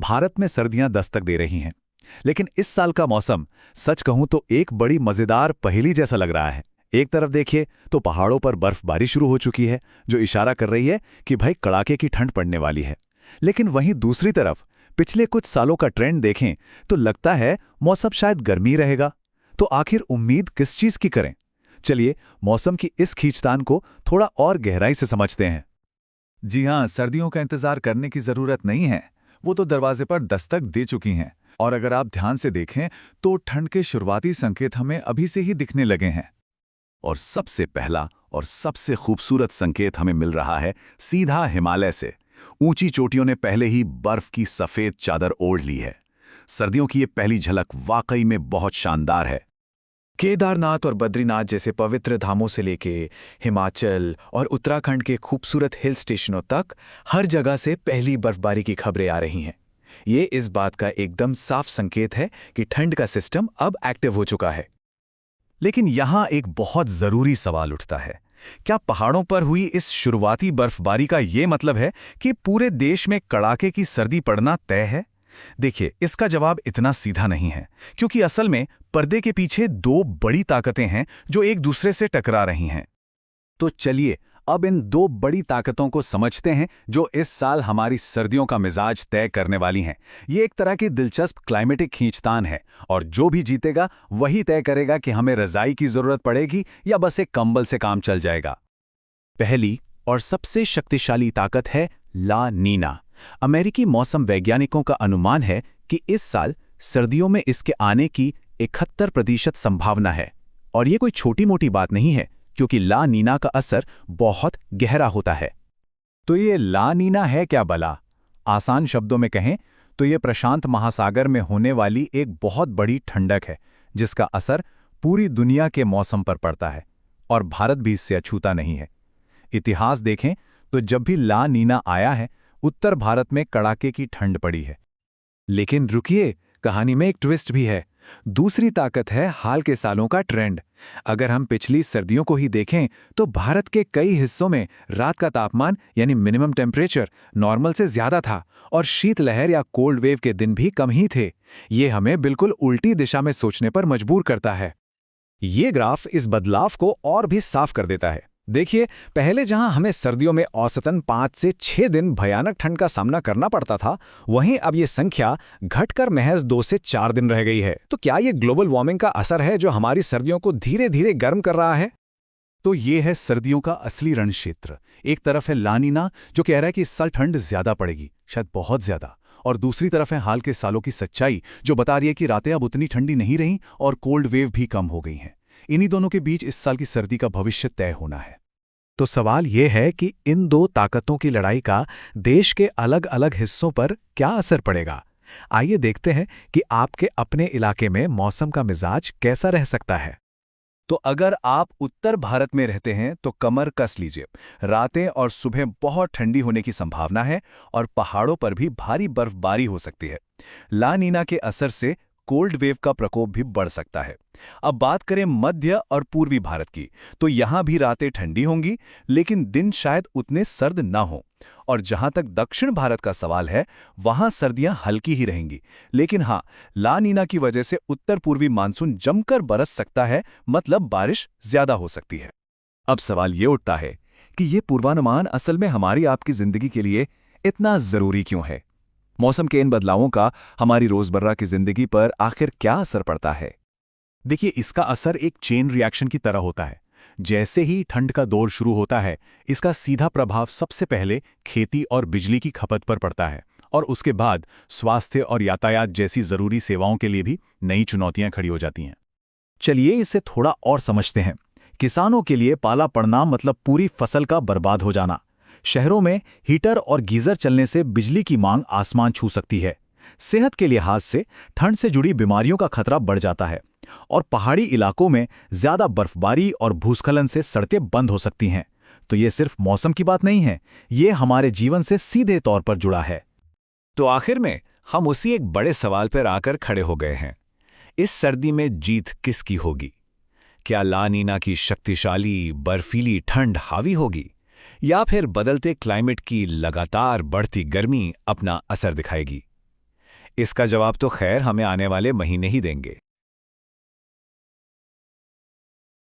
भारत में सर्दियां दस्तक दे रही हैं। लेकिन इस साल का मौसम सच कहूं तो एक बड़ी मजेदार पहेली जैसा लग रहा है। एक तरफ देखिए तो पहाड़ों पर बर्फबारी शुरू हो चुकी है, जो इशारा कर रही है कि भाई कड़ाके की ठंड पड़ने वाली है। लेकिन वहीं दूसरी तरफ पिछले कुछ सालों का ट्रेंड देखें तो लगता है मौसम शायद गर्मी रहेगा। तो आखिर उम्मीद किस चीज की करें? चलिए मौसम की इस खींचतान को थोड़ा और गहराई से समझते हैं। जी हाँ, सर्दियों का इंतजार करने की जरूरत नहीं है, वो तो दरवाजे पर दस्तक दे चुकी हैं। और अगर आप ध्यान से देखें तो ठंड के शुरुआती संकेत हमें अभी से ही दिखने लगे हैं। और सबसे पहला और सबसे खूबसूरत संकेत हमें मिल रहा है सीधा हिमालय से। ऊंची चोटियों ने पहले ही बर्फ की सफेद चादर ओढ़ ली है। सर्दियों की ये पहली झलक वाकई में बहुत शानदार है। केदारनाथ और बद्रीनाथ जैसे पवित्र धामों से लेके हिमाचल और उत्तराखंड के खूबसूरत हिल स्टेशनों तक हर जगह से पहली बर्फबारी की खबरें आ रही हैं। ये इस बात का एकदम साफ संकेत है कि ठंड का सिस्टम अब एक्टिव हो चुका है। लेकिन यहां एक बहुत जरूरी सवाल उठता है। क्या पहाड़ों पर हुई इस शुरुआती बर्फबारी का ये मतलब है कि पूरे देश में कड़ाके की सर्दी पड़ना तय है? देखिए, इसका जवाब इतना सीधा नहीं है, क्योंकि असल में पर्दे के पीछे दो बड़ी ताकतें हैं जो एक दूसरे से टकरा रही हैं। तो चलिए अब इन दो बड़ी ताकतों को समझते हैं जो इस साल हमारी सर्दियों का मिजाज तय करने वाली हैं। ये एक तरह की दिलचस्प क्लाइमेटिक खींचतान है, और जो भी जीतेगा वही तय करेगा कि हमें रजाई की जरूरत पड़ेगी या बस एक कंबल से काम चल जाएगा। पहली और सबसे शक्तिशाली ताकत है ला नीना। अमेरिकी मौसम वैज्ञानिकों का अनुमान है कि इस साल सर्दियों में इसके आने की 71% संभावना है। और ये कोई छोटी मोटी बात नहीं है, क्योंकि ला नीना का असर बहुत गहरा होता है। तो ये ला नीना है क्या भला? आसान शब्दों में कहें तो ये प्रशांत महासागर में होने वाली एक बहुत बड़ी ठंडक है, जिसका असर पूरी दुनिया के मौसम पर पड़ता है, और भारत भी इससे अछूता नहीं है। इतिहास देखें तो जब भी ला नीना आया है, उत्तर भारत में कड़ाके की ठंड पड़ी है। लेकिन रुकिए, कहानी में एक ट्विस्ट भी है। दूसरी ताकत है हाल के सालों का ट्रेंड। अगर हम पिछली सर्दियों को ही देखें तो भारत के कई हिस्सों में रात का तापमान यानी मिनिमम टेम्परेचर नॉर्मल से ज्यादा था, और शीतलहर या कोल्ड वेव के दिन भी कम ही थे। ये हमें बिल्कुल उल्टी दिशा में सोचने पर मजबूर करता है। ये ग्राफ इस बदलाव को और भी साफ कर देता है। देखिए, पहले जहां हमें सर्दियों में औसतन 5 से 6 दिन भयानक ठंड का सामना करना पड़ता था, वहीं अब ये संख्या घटकर महज 2 से 4 दिन रह गई है। तो क्या ये ग्लोबल वार्मिंग का असर है जो हमारी सर्दियों को धीरे धीरे गर्म कर रहा है? तो ये है सर्दियों का असली रण क्षेत्र। एक तरफ है ला नीना जो कह रहा है कि इस साल ठंड ज्यादा पड़ेगी, शायद बहुत ज्यादा। और दूसरी तरफ है हाल के सालों की सच्चाई जो बता रही है कि रातें अब उतनी ठंडी नहीं रहीं और कोल्ड वेव भी कम हो गई हैं। इन्हीं दोनों के बीच इस साल की सर्दी का भविष्य तय होना है। तो सवाल यह है कि इन दो ताकतों की लड़ाई का देश के अलग अलग हिस्सों पर क्या असर पड़ेगा। आइए देखते हैं कि आपके अपने इलाके में मौसम का मिजाज कैसा रह सकता है। तो अगर आप उत्तर भारत में रहते हैं तो कमर कस लीजिए। रातें और सुबह बहुत ठंडी होने की संभावना है, और पहाड़ों पर भी भारी बर्फबारी हो सकती है। ला नीना के असर से कोल्ड वेव का प्रकोप भी बढ़ सकता है। अब बात करें मध्य और पूर्वी भारत की, तो यहां भी रातें ठंडी होंगी, लेकिन दिन शायद उतने सर्द ना हो। और जहां तक दक्षिण भारत का सवाल है, वहां सर्दियां हल्की ही रहेंगी। लेकिन हां, ला नीना की वजह से उत्तर पूर्वी मानसून जमकर बरस सकता है, मतलब बारिश ज्यादा हो सकती है। अब सवाल ये उठता है कि ये पूर्वानुमान असल में हमारी आपकी जिंदगी के लिए इतना जरूरी क्यों है? मौसम के इन बदलावों का हमारी रोजमर्रा की जिंदगी पर आखिर क्या असर पड़ता है? देखिए, इसका असर एक चेन रिएक्शन की तरह होता है। जैसे ही ठंड का दौर शुरू होता है, इसका सीधा प्रभाव सबसे पहले खेती और बिजली की खपत पर पड़ता है, और उसके बाद स्वास्थ्य और यातायात जैसी जरूरी सेवाओं के लिए भी नई चुनौतियां खड़ी हो जाती हैं। चलिए इसे थोड़ा और समझते हैं। किसानों के लिए पाला पड़ना मतलब पूरी फसल का बर्बाद हो जाना। शहरों में हीटर और गीजर चलने से बिजली की मांग आसमान छू सकती है। सेहत के लिहाज से ठंड से जुड़ी बीमारियों का खतरा बढ़ जाता है, और पहाड़ी इलाकों में ज्यादा बर्फबारी और भूस्खलन से सड़कें बंद हो सकती हैं। तो ये सिर्फ मौसम की बात नहीं है, ये हमारे जीवन से सीधे तौर पर जुड़ा है। तो आखिर में हम उसी एक बड़े सवाल पर आकर खड़े हो गए हैं। इस सर्दी में जीत किसकी होगी? क्या ला नीना की शक्तिशाली बर्फीली ठंड हावी होगी, या फिर बदलते क्लाइमेट की लगातार बढ़ती गर्मी अपना असर दिखाएगी? इसका जवाब तो खैर हमें आने वाले महीने ही देंगे।